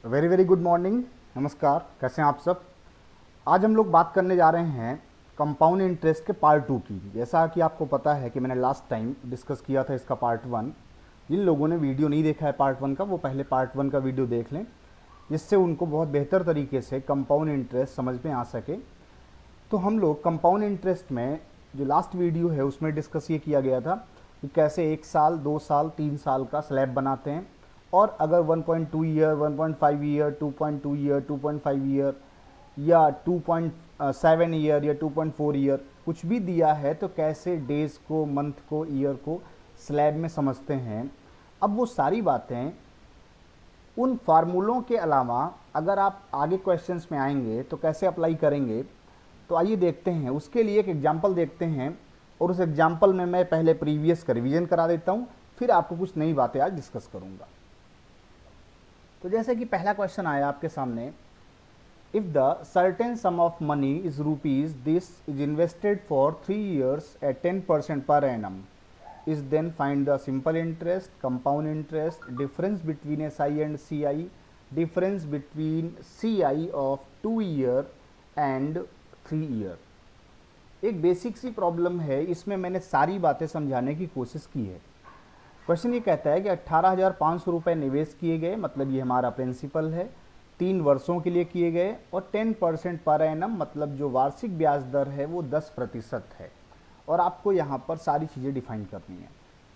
Very very good morning. नमस्कार, कैसे हैं आप सब। आज हम लोग बात करने जा रहे हैं कंपाउंड इंटरेस्ट के पार्ट टू की। जैसा कि आपको पता है कि मैंने लास्ट टाइम डिस्कस किया था इसका पार्ट वन। जिन लोगों ने वीडियो नहीं देखा है पार्ट वन का, वो पहले पार्ट वन का वीडियो देख लें, जिससे उनको बहुत बेहतर तरीके से कंपाउंड इंटरेस्ट समझ में आ सके। तो हम लोग कंपाउंड इंटरेस्ट में जो लास्ट वीडियो है उसमें डिस्कस ये किया गया था कि कैसे 1 साल, 2 साल, 3 साल का स्लैब बनाते हैं, और अगर 1.2 ईयर, 1.5 ईयर, 2.2 ईयर, 2.5 ईयर या 2.7 ईयर या 2.4 ईयर कुछ भी दिया है तो कैसे डेज को, मंथ को, ईयर को स्लैब में समझते हैं। अब वो सारी बातें उन फार्मूलों के अलावा अगर आप आगे क्वेश्चंस में आएंगे तो कैसे अप्लाई करेंगे, तो आइए देखते हैं। उसके लिए एक एग्जाम्पल देखते हैं, और उस एग्जाम्पल में मैं पहले प्रीवियस का रिवीजन करा देता हूँ, फिर आपको कुछ नई बातें आज डिस्कस करूँगा। तो जैसे कि पहला क्वेश्चन आया आपके सामने, if the certain sum of money is rupees, this is invested for 3 years at 10% per annum, is then find the simple interest, compound interest, difference between SI and CI, difference between CI of 2 year and 3 year। एक basic सी problem है, इसमें मैंने सारी बातें समझाने की कोशिश की है। क्वेश्चन ये कहता है कि 18,500 रुपये निवेश किए गए, मतलब ये हमारा प्रिंसिपल है, 3 वर्षों के लिए किए गए, और 10% पर एनम, मतलब जो वार्षिक ब्याज दर है वो 10% है, और आपको यहाँ पर सारी चीज़ें डिफाइन करनी है।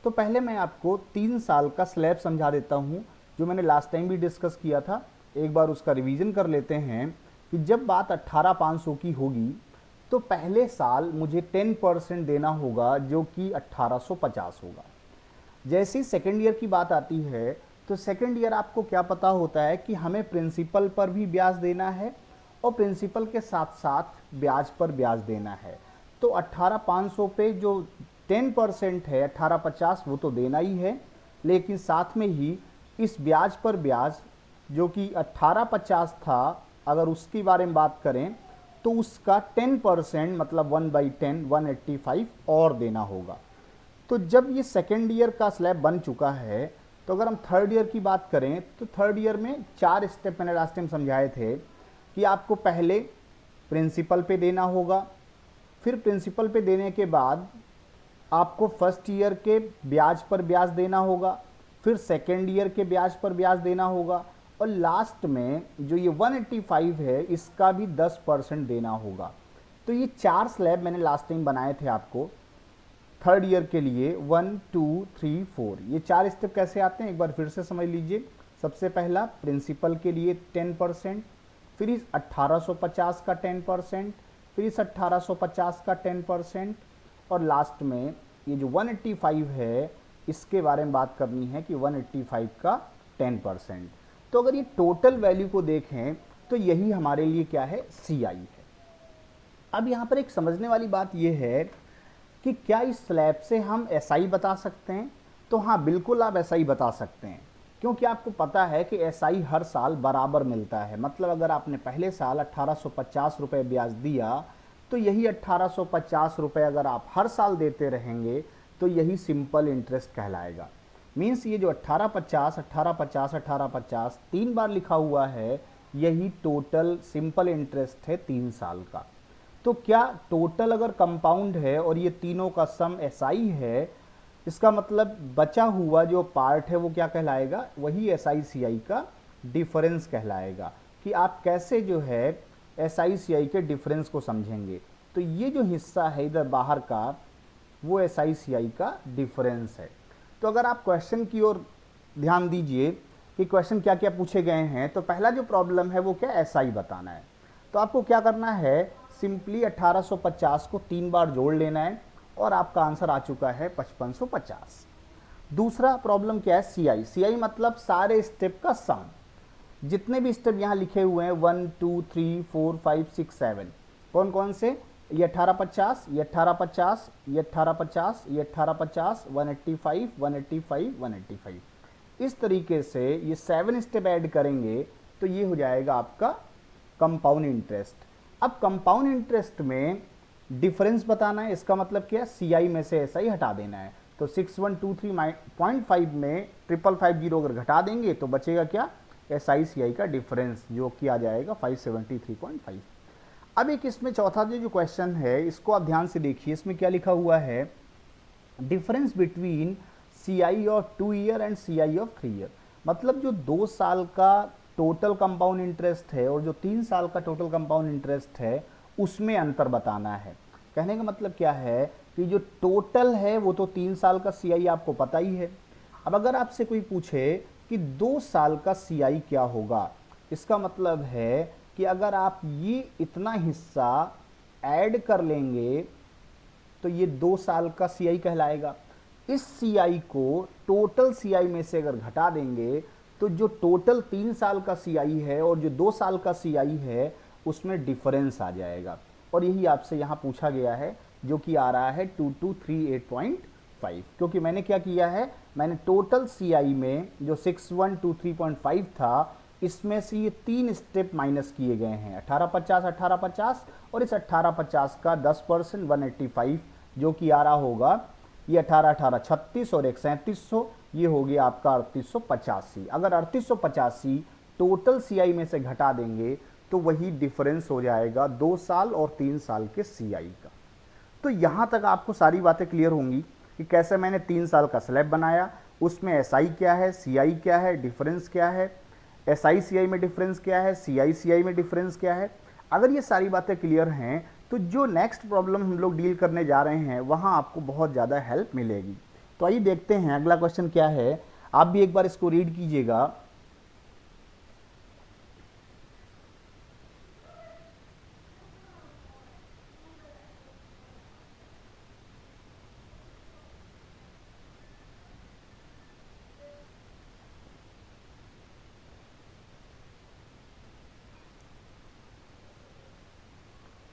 तो पहले मैं आपको 3 साल का स्लैब समझा देता हूँ, जो मैंने लास्ट टाइम भी डिस्कस किया था। एक बार उसका रिवीजन कर लेते हैं कि जब बात 18,500 की होगी तो पहले साल मुझे 10% देना होगा, जो कि 1850 होगा। जैसे ही सेकेंड ईयर की बात आती है तो सेकेंड ईयर आपको क्या पता होता है कि हमें प्रिंसिपल पर भी ब्याज देना है और प्रिंसिपल के साथ साथ ब्याज पर ब्याज देना है। तो 18,500 पे जो 10% है 1850, वो तो देना ही है, लेकिन साथ में ही इस ब्याज पर ब्याज जो कि 1850 था, अगर उसके बारे में बात करें तो उसका 10% मतलब 1/10 185 और देना होगा। तो जब ये सेकेंड ईयर का स्लैब बन चुका है, तो अगर हम थर्ड ईयर की बात करें तो थर्ड ईयर में 4 स्टेप मैंने लास्ट टाइम समझाए थे कि आपको पहले प्रिंसिपल पे देना होगा, फिर प्रिंसिपल पे देने के बाद आपको फर्स्ट ईयर के ब्याज पर ब्याज देना होगा, फिर सेकेंड ईयर के ब्याज पर ब्याज देना होगा, और लास्ट में जो ये 185 है इसका भी 10% देना होगा। तो ये 4 स्लैब मैंने लास्ट टाइम बनाए थे आपको थर्ड ईयर के लिए, 1 2 3 4। ये 4 स्टेप कैसे आते हैं एक बार फिर से समझ लीजिए। सबसे पहला प्रिंसिपल के लिए 10%, फिर इस 1850 का 10%, फिर इस 1850 का 10%, और लास्ट में ये जो 185 है इसके बारे में बात करनी है कि 185 का 10%। तो अगर ये टोटल वैल्यू को देखें तो यही हमारे लिए क्या है, सी आई है। अब यहाँ पर एक समझने वाली बात यह है कि क्या इस स्लैब से हम एसआई बता सकते हैं। तो हाँ, बिल्कुल आप एसआई बता सकते हैं, क्योंकि आपको पता है कि एसआई हर साल बराबर मिलता है। मतलब अगर आपने पहले साल 1850 रुपये ब्याज दिया तो यही 1850 रुपये अगर आप हर साल देते रहेंगे तो यही सिंपल इंटरेस्ट कहलाएगा। मीन्स ये जो 1850 1850 1850 3 बार लिखा हुआ है, यही टोटल सिंपल इंटरेस्ट है 3 साल का। तो क्या टोटल अगर कंपाउंड है और ये तीनों का सम एसआई है, इसका मतलब बचा हुआ जो पार्ट है वो क्या कहलाएगा, वही एसआई सीआई का डिफरेंस कहलाएगा। कि आप कैसे जो है एसआई सीआई के डिफरेंस को समझेंगे। तो ये जो हिस्सा है इधर बाहर का, वो एसआई सीआई का डिफरेंस है। तो अगर आप क्वेश्चन की ओर ध्यान दीजिए कि क्वेश्चन क्या क्या पूछे गए हैं, तो पहला जो प्रॉब्लम है वो क्या, एसआई बताना है। तो आपको क्या करना है, सिंपली 1850 को 3 बार जोड़ लेना है, और आपका आंसर आ चुका है 5550। दूसरा प्रॉब्लम क्या है, सीआई। सीआई मतलब सारे स्टेप का सम। जितने भी स्टेप यहाँ लिखे हुए हैं 1 2 3 4 5 6 7, कौन कौन से, ये 1850, ये 1850, ये 1850, ये 1850, 185 185 185। इस तरीके से ये 7 स्टेप ऐड करेंगे तो ये हो जाएगा आपका कंपाउंड इंटरेस्ट। अब कंपाउंड इंटरेस्ट में डिफरेंस बताना है, इसका मतलब क्या है, सीआई में से एसआई हटा देना है। तो 6123.5 में 5550 अगर घटा देंगे तो बचेगा क्या, SI/CI का डिफरेंस, जो कि आ जाएगा 573.5। अब एक इसमें चौथा जो क्वेश्चन है, इसको आप ध्यान से देखिए। इसमें क्या लिखा हुआ है, difference between CI of 2 year and CI of 3 year. मतलब जो 2 साल का टोटल कंपाउंड इंटरेस्ट है और जो 3 साल का टोटल कंपाउंड इंटरेस्ट है, उसमें अंतर बताना है। कहने का मतलब क्या है कि जो टोटल है वो तो 3 साल का CI आपको पता ही है। अब अगर आपसे कोई पूछे कि 2 साल का CI क्या होगा, इसका मतलब है कि अगर आप ये इतना हिस्सा ऐड कर लेंगे तो ये 2 साल का CI कहलाएगा। इस CI को टोटल CI में से अगर घटा देंगे तो जो टोटल 3 साल का CI है और जो 2 साल का CI है, उसमें डिफरेंस आ जाएगा। और यही आपसे यहाँ पूछा गया है, जो कि आ रहा है 2238.5। क्योंकि मैंने क्या किया है, मैंने टोटल CI में जो 6123.5 था, इसमें से ये 3 स्टेप माइनस किए गए हैं, 1850 1850 और इस 1850 का 10% 185, जो कि आ रहा होगा ये 18 18 36 और एक 3700, ये हो गया आपका 3885। अगर 3885 टोटल CI में से घटा देंगे तो वही डिफरेंस हो जाएगा 2 साल और 3 साल के CI का। तो यहाँ तक आपको सारी बातें क्लियर होंगी कि कैसे मैंने 3 साल का स्लैब बनाया, उसमें SI क्या है, CI क्या है, डिफरेंस क्या है, SI/CI में डिफरेंस क्या है, CI/CI में डिफरेंस क्या है। अगर ये सारी बातें क्लियर हैं तो जो नेक्स्ट प्रॉब्लम हम लोग डील करने जा रहे हैं वहाँ आपको बहुत ज़्यादा हेल्प मिलेगी। तो आइए देखते हैं अगला क्वेश्चन क्या है। आप भी एक बार इसको रीड कीजिएगा।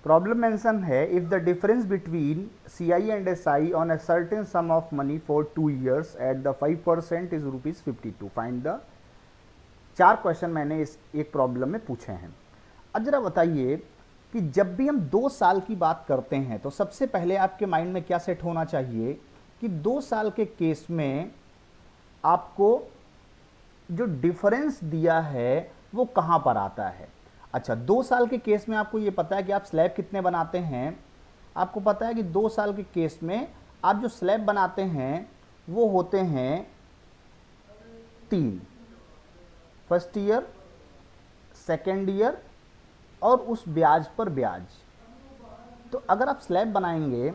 प्रॉब्लम मेंशन है, if the difference between CI and SI on a certain sum of money for 2 years at the 5% is ₹52, find the. 4 question मैंने इस एक प्रॉब्लम में पूछे हैं। अब जरा बताइए कि जब भी हम 2 साल की बात करते हैं तो सबसे पहले आपके माइंड में क्या सेट होना चाहिए कि 2 साल के केस में आपको जो डिफरेंस दिया है वो कहाँ पर आता है। अच्छा, 2 साल के केस में आपको ये पता है कि आप स्लैब कितने बनाते हैं। आपको पता है कि 2 साल के केस में आप जो स्लैब बनाते हैं वो होते हैं 3, फर्स्ट ईयर, सेकेंड ईयर और उस ब्याज पर ब्याज। तो अगर आप स्लैब बनाएंगे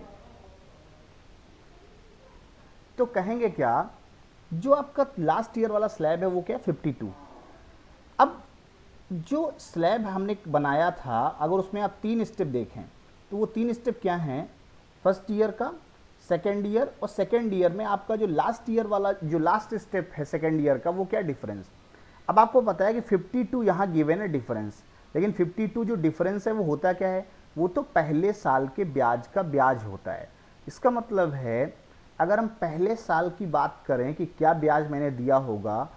तो कहेंगे क्या, जो आपका लास्ट ईयर वाला स्लैब है वो क्या, 52। अब जो स्लैब हमने बनाया था, अगर उसमें आप 3 स्टेप देखें तो वो 3 स्टेप क्या हैं, फर्स्ट ईयर का, सेकेंड ईयर और सेकेंड ईयर में आपका जो लास्ट ईयर वाला जो लास्ट स्टेप है सेकेंड ईयर का, वो क्या डिफरेंस। अब आपको पता है कि 52 यहाँ गिवन है डिफरेंस, लेकिन 52 जो डिफरेंस है वो होता क्या है, वो तो पहले साल के ब्याज का ब्याज होता है। इसका मतलब है अगर हम पहले साल की बात करें कि क्या ब्याज मैंने दिया होगा,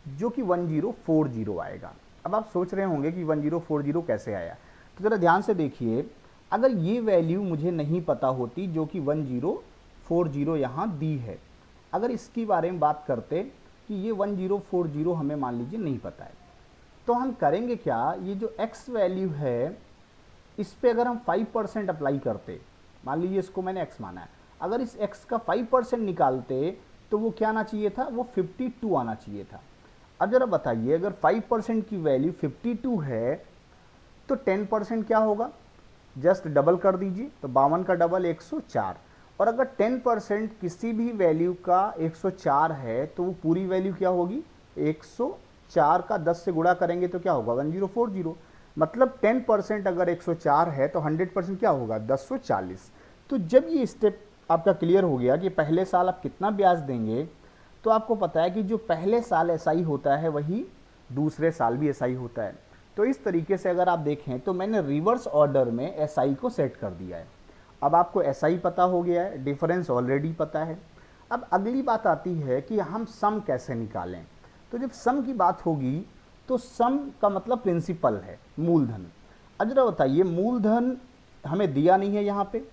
जो कि 1040 आएगा। अब आप सोच रहे होंगे कि 1040 कैसे आया, तो ज़रा ध्यान से देखिए। अगर ये वैल्यू मुझे नहीं पता होती जो कि 1040 यहाँ दी है, अगर इसकी बारे में बात करते कि ये 1040 हमें मान लीजिए नहीं पता है, तो हम करेंगे क्या, ये जो x वैल्यू है इस पे अगर हम 5% अप्लाई करते, मान लीजिए इसको मैंने x माना है, अगर इस x का 5% निकालते तो वो क्या आना चाहिए था, वो 52 आना चाहिए था। अब जरा बताइए, अगर 5% की वैल्यू 52 है तो 10% क्या होगा, जस्ट डबल कर दीजिए, तो 52 का डबल 104। और अगर 10% किसी भी वैल्यू का 104 है तो वो पूरी वैल्यू क्या होगी, 104 का 10 से गुणा करेंगे तो क्या होगा, 1040। मतलब 10% अगर 104 है तो 100% क्या होगा, 1040। तो जब ये स्टेप आपका क्लियर हो गया कि पहले साल आप कितना ब्याज देंगे, तो आपको पता है कि जो पहले साल SI होता है वही दूसरे साल भी SI होता है। तो इस तरीके से अगर आप देखें तो मैंने रिवर्स ऑर्डर में SI को सेट कर दिया है। अब आपको SI पता हो गया है, डिफरेंस ऑलरेडी पता है। अब अगली बात आती है कि हम सम कैसे निकालें। तो जब सम की बात होगी तो सम का मतलब प्रिंसिपल है, मूलधन। अब जरा बताइए, मूलधन हमें दिया नहीं है यहाँ पे,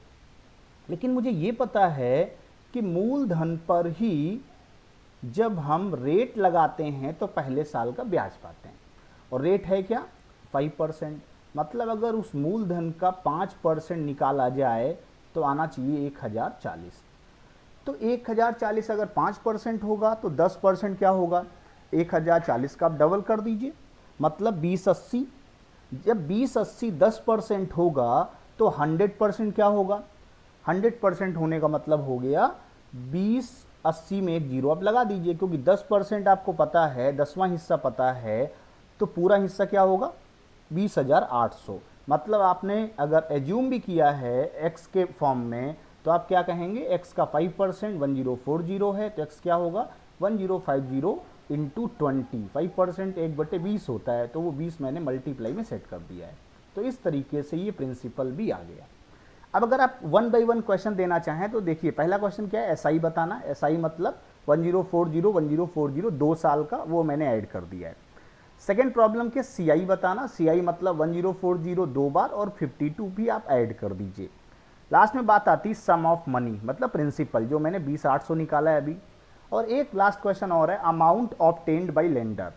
लेकिन मुझे ये पता है कि मूलधन पर ही जब हम रेट लगाते हैं तो पहले साल का ब्याज पाते हैं, और रेट है क्या 5%। मतलब अगर उस मूलधन का 5% निकाला जाए तो आना चाहिए 1040। तो 1040 अगर 5% होगा तो 10% क्या होगा, 1040 का आप डबल कर दीजिए, मतलब 2080। जब 2080 10% होगा तो 100% क्या होगा, 100% होने का मतलब हो गया 2080 में एक जीरो आप लगा दीजिए, क्योंकि 10% आपको पता है, 10वां हिस्सा पता है, तो पूरा हिस्सा क्या होगा 20,800। मतलब आपने अगर एज्यूम भी किया है एक्स के फॉर्म में, तो आप क्या कहेंगे, एक्स का 5% 1040 है, तो एक्स क्या होगा 1050 इंटू 20, 5% 1/20 होता है, तो वो 20 मैंने मल्टीप्लाई में सेट कर दिया है। तो इस तरीके से ये प्रिंसिपल भी आ गया। अब अगर आप 1 बाई 1 क्वेश्चन देना चाहें तो देखिए, पहला क्वेश्चन क्या है, एसआई बताना। एसआई मतलब 1040 2 साल का, वो मैंने ऐड कर दिया है। सेकेंड प्रॉब्लम के सीआई बताना। सीआई मतलब 1040 दो बार और 52 भी आप ऐड कर दीजिए। लास्ट में बात आती सम ऑफ मनी, मतलब प्रिंसिपल, जो मैंने 20,800 निकाला है अभी। और एक लास्ट क्वेश्चन और है, अमाउंट ऑब्टेन्ड बाय लेंडर,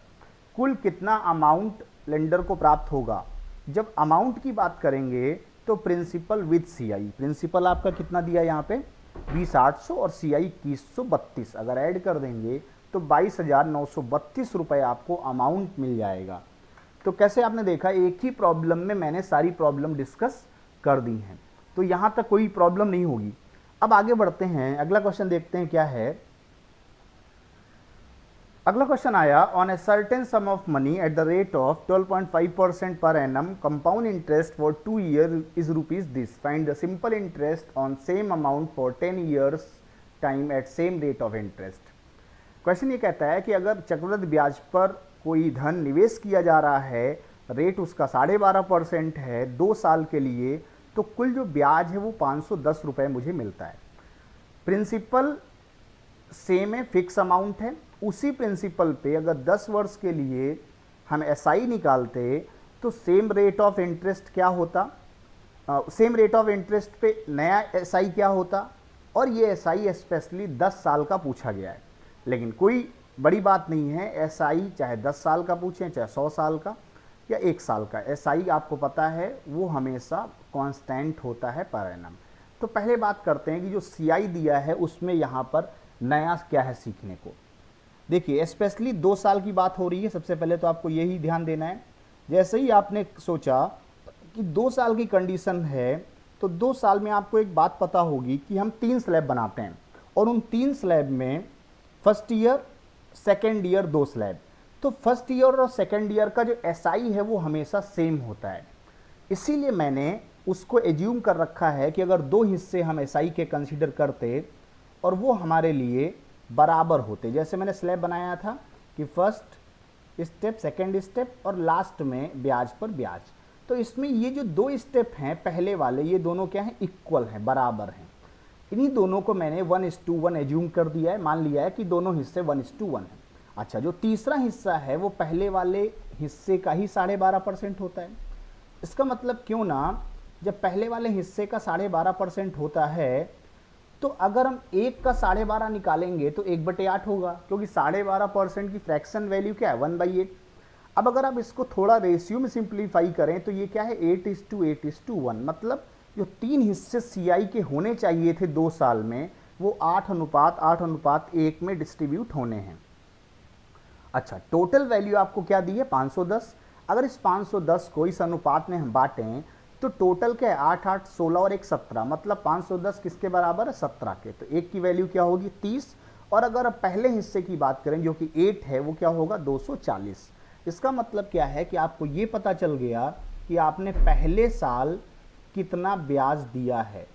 कुल कितना अमाउंट लेंडर को प्राप्त होगा। जब अमाउंट की बात करेंगे तो प्रिंसिपल विद सीआई, प्रिंसिपल आपका कितना दिया यहाँ पे 20,800 और सीआई 2132, अगर ऐड कर देंगे तो 22,932 रुपये आपको अमाउंट मिल जाएगा। तो कैसे आपने देखा, एक ही प्रॉब्लम में मैंने सारी प्रॉब्लम डिस्कस कर दी हैं, तो यहाँ तक कोई प्रॉब्लम नहीं होगी। अब आगे बढ़ते हैं, अगला क्वेश्चन देखते हैं क्या है। अगला क्वेश्चन आया, on a certain sum of money at the rate of 12.5% per annum, compound interest for 2 year is rupees this, find the simple interest on same amount for 10 years time at same rate of interest. Question ये कहता है कि अगर चक्रवृद्धि ब्याज पर कोई धन निवेश किया जा रहा है, रेट उसका 12.5% है 2 साल के लिए, तो कुल जो ब्याज है वो 510 रुपये मुझे मिलता है। प्रिंसिपल सेम है, फिक्स अमाउंट है। उसी प्रिंसिपल पे अगर 10 वर्ष के लिए हम एसआई निकालते तो सेम रेट ऑफ इंटरेस्ट क्या होता, सेम रेट ऑफ इंटरेस्ट पे नया एसआई क्या होता, और ये एसआई स्पेशली 10 साल का पूछा गया है। लेकिन कोई बड़ी बात नहीं है, एसआई चाहे 10 साल का पूछें, चाहे 100 साल का या 1 साल का, एसआई आपको पता है वो हमेशा कांस्टेंट होता है पर एनम। तो पहले बात करते हैं कि जो सीआई दिया है उसमें यहाँ पर नया क्या है सीखने को। देखिए, स्पेशली 2 साल की बात हो रही है, सबसे पहले तो आपको यही ध्यान देना है। जैसे ही आपने सोचा कि 2 साल की कंडीशन है, तो 2 साल में आपको एक बात पता होगी कि हम 3 स्लैब बनाते हैं, और उन 3 स्लैब में first year second year 2 slab. तो फर्स्ट ईयर और सेकेंड ईयर का जो एसआई है वो हमेशा सेम होता है, इसीलिए मैंने उसको एज्यूम कर रखा है कि अगर 2 हिस्से हम एसआई के कंसीडर करते और वो हमारे लिए बराबर होते, जैसे मैंने स्लैब बनाया था कि फर्स्ट स्टेप, सेकेंड स्टेप और लास्ट में ब्याज पर ब्याज, तो इसमें ये जो 2 स्टेप हैं पहले वाले, ये दोनों क्या हैं, इक्वल हैं, बराबर हैं। इन्हीं दोनों को मैंने 1:1 एज्यूम कर दिया है, मान लिया है कि दोनों हिस्से 1:1 हैं। अच्छा, जो तीसरा हिस्सा है वो पहले वाले हिस्से का ही 12.5% होता है। इसका मतलब क्यों ना, जब पहले वाले हिस्से का 12.5% होता है, तो अगर हम 1 का 12.5 निकालेंगे तो 1/8 होगा, क्योंकि 12.5% की फ्रैक्शन वैल्यू क्या है 1/8। अब अगर आप इसको थोड़ा रेशियो में सिंप्लीफाई करें तो ये क्या है 8:8:1, मतलब जो 3 हिस्से सीआई के होने चाहिए थे 2 साल में, वो 8:8:1 में डिस्ट्रीब्यूट होने हैं। अच्छा, टोटल वैल्यू आपको क्या दी है 510। अगर इस 510 को इस अनुपात में हम बांटें तो टोटल क्या है 8 8 16 और 1 17, मतलब 510 किसके बराबर है 17 के, तो 1 की वैल्यू क्या होगी 30। और अगर अब पहले हिस्से की बात करें जो कि 8 है, वो क्या होगा 240। इसका मतलब क्या है कि आपको ये पता चल गया कि आपने पहले साल कितना ब्याज दिया है,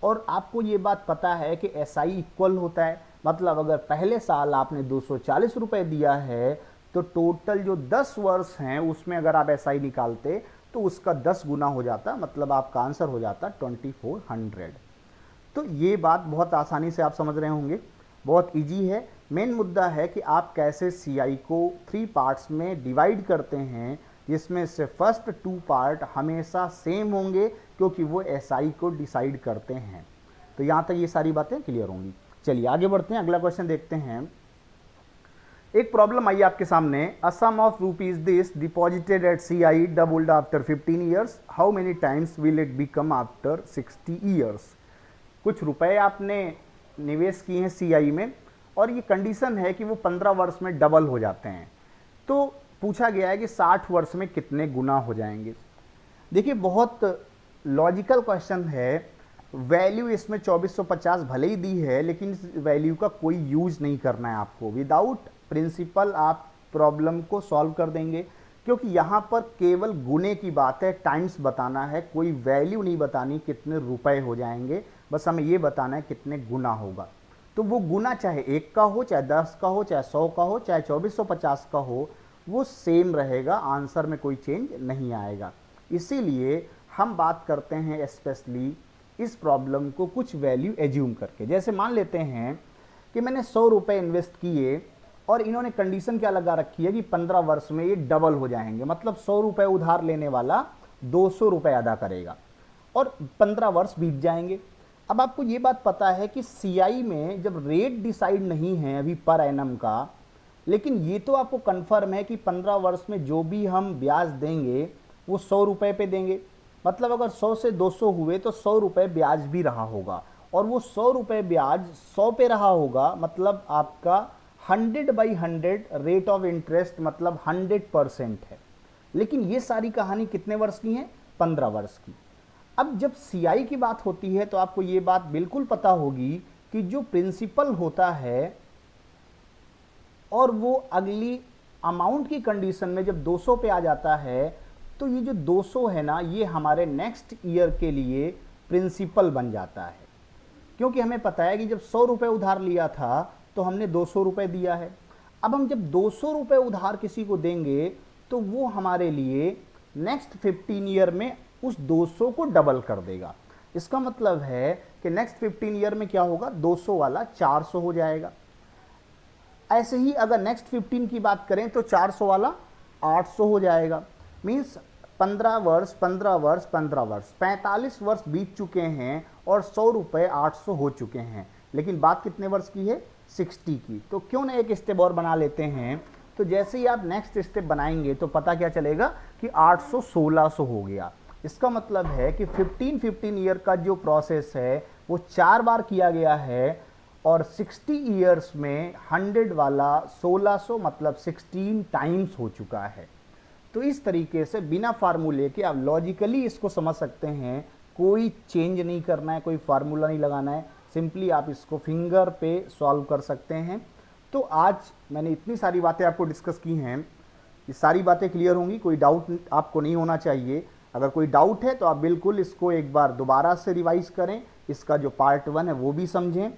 और आपको ये बात पता है कि एसआई इक्वल होता है, मतलब अगर पहले साल आपने 240 रुपये दिया है तो टोटल जो 10 वर्ष हैं उसमें अगर आप एसआई निकालते तो उसका 10 गुना हो जाता, मतलब आपका आंसर हो जाता 2400। तो ये बात बहुत आसानी से आप समझ रहे होंगे, बहुत इजी है। मेन मुद्दा है कि आप कैसे सीआई को 3 पार्ट्स में डिवाइड करते हैं, जिसमें से फर्स्ट 2 पार्ट हमेशा सेम होंगे क्योंकि वो एसआई को डिसाइड करते हैं। तो यहाँ तक ये सारी बातें क्लियर होंगी। चलिए आगे बढ़ते हैं, अगला क्वेश्चन देखते हैं। एक प्रॉब्लम आई आपके सामने, a sum of rupees this deposited at CI doubled after 15 years, how many times will it become after 60 years. कुछ रुपए आपने निवेश किए हैं CI में और ये कंडीशन है कि वो 15 वर्ष में डबल हो जाते हैं। तो पूछा गया है कि 60 वर्ष में कितने गुना हो जाएंगे। देखिए बहुत लॉजिकल क्वेश्चन है। वैल्यू इसमें 2450 भले ही दी है, लेकिन इस वैल्यू का कोई यूज नहीं करना है आपको। विदाउट प्रिंसिपल आप प्रॉब्लम को सॉल्व कर देंगे, क्योंकि यहाँ पर केवल गुने की बात है, टाइम्स बताना है, कोई वैल्यू नहीं बतानी कितने रुपए हो जाएंगे, बस हमें ये बताना है कितने गुना होगा। तो वो गुना चाहे 1 का हो, चाहे 10 का हो, चाहे 100 का हो, चाहे 2450 का हो, वो सेम रहेगा, आंसर में कोई चेंज नहीं आएगा। इसीलिए हम बात करते हैं स्पेशली इस प्रॉब्लम को कुछ वैल्यू एज्यूम करके। जैसे मान लेते हैं कि मैंने 100 रुपये इन्वेस्ट किए और इन्होंने कंडीशन क्या लगा रखी है कि 15 वर्ष में ये डबल हो जाएंगे, मतलब 100 रुपये उधार लेने वाला 200 रुपये अदा करेगा और 15 वर्ष बीत जाएंगे। अब आपको ये बात पता है कि CI में जब रेट डिसाइड नहीं है अभी पर एनम का, लेकिन ये तो आपको कंफर्म है कि 15 वर्ष में जो भी हम ब्याज देंगे वो 100 रुपये पे देंगे। मतलब अगर 100 से 200 हुए तो 100 रुपये ब्याज भी रहा होगा, और वो 100 रुपये ब्याज 100 पे रहा होगा, मतलब आपका 100/100 रेट ऑफ इंटरेस्ट, मतलब 100% है। लेकिन ये सारी कहानी कितने वर्ष की है? 15 वर्ष की। अब जब CI की बात होती है तो आपको ये बात बिल्कुल पता होगी कि जो प्रिंसिपल होता है और वो अगली अमाउंट की कंडीशन में जब 200 पे आ जाता है, तो ये जो 200 है ना, ये हमारे नेक्स्ट ईयर के लिए प्रिंसिपल बन जाता है। क्योंकि हमें पता है कि जब 100 रुपये उधार लिया था तो हमने 200 रुपये दिया है। अब हम जब 200 रुपये उधार किसी को देंगे तो वो हमारे लिए नेक्स्ट 15 ईयर में उस 200 को डबल कर देगा। इसका मतलब है कि नेक्स्ट 15 ईयर में क्या होगा, 200 वाला 400 हो जाएगा। ऐसे ही अगर नेक्स्ट 15 की बात करें तो 400 वाला 800 हो जाएगा। मीन्स 15 वर्ष 15 वर्ष 15 वर्ष 45 वर्ष बीत चुके हैं और 100 रुपये 800 हो चुके हैं। लेकिन बात कितने वर्ष की है? 60 की। तो क्यों ना एक स्टेप और बना लेते हैं। तो जैसे ही आप नेक्स्ट स्टेप बनाएंगे तो पता क्या चलेगा कि 800 1600 हो गया। इसका मतलब है कि 15 ईयर का जो प्रोसेस है वो 4 बार किया गया है, और 60 ईयर्स में 100 वाला 1600 मतलब 16 टाइम्स हो चुका है। तो इस तरीके से बिना फार्मूले के आप लॉजिकली इसको समझ सकते हैं। कोई चेंज नहीं करना है, कोई फार्मूला नहीं लगाना है, सिंपली आप इसको फिंगर पे सॉल्व कर सकते हैं। तो आज मैंने इतनी सारी बातें आपको डिस्कस की हैं, ये सारी बातें क्लियर होंगी, कोई डाउट आपको नहीं होना चाहिए। अगर कोई डाउट है तो आप बिल्कुल इसको एक बार दोबारा से रिवाइज करें, इसका जो पार्ट 1 है वो भी समझें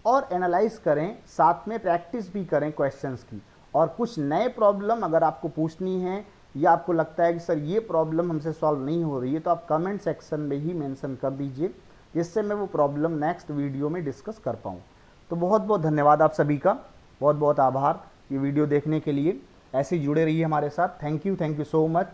और एनालाइज करें, साथ में प्रैक्टिस भी करें क्वेश्चंस की। और कुछ नए प्रॉब्लम अगर आपको पूछनी है या आपको लगता है कि सर ये प्रॉब्लम हमसे सॉल्व नहीं हो रही है, तो आप कमेंट सेक्शन में ही मेंशन कर दीजिए, जिससे मैं वो प्रॉब्लम नेक्स्ट वीडियो में डिस्कस कर पाऊँ। तो बहुत बहुत धन्यवाद आप सभी का, बहुत बहुत आभार ये वीडियो देखने के लिए। ऐसे ही जुड़े रहिए हमारे साथ। Thank you so much.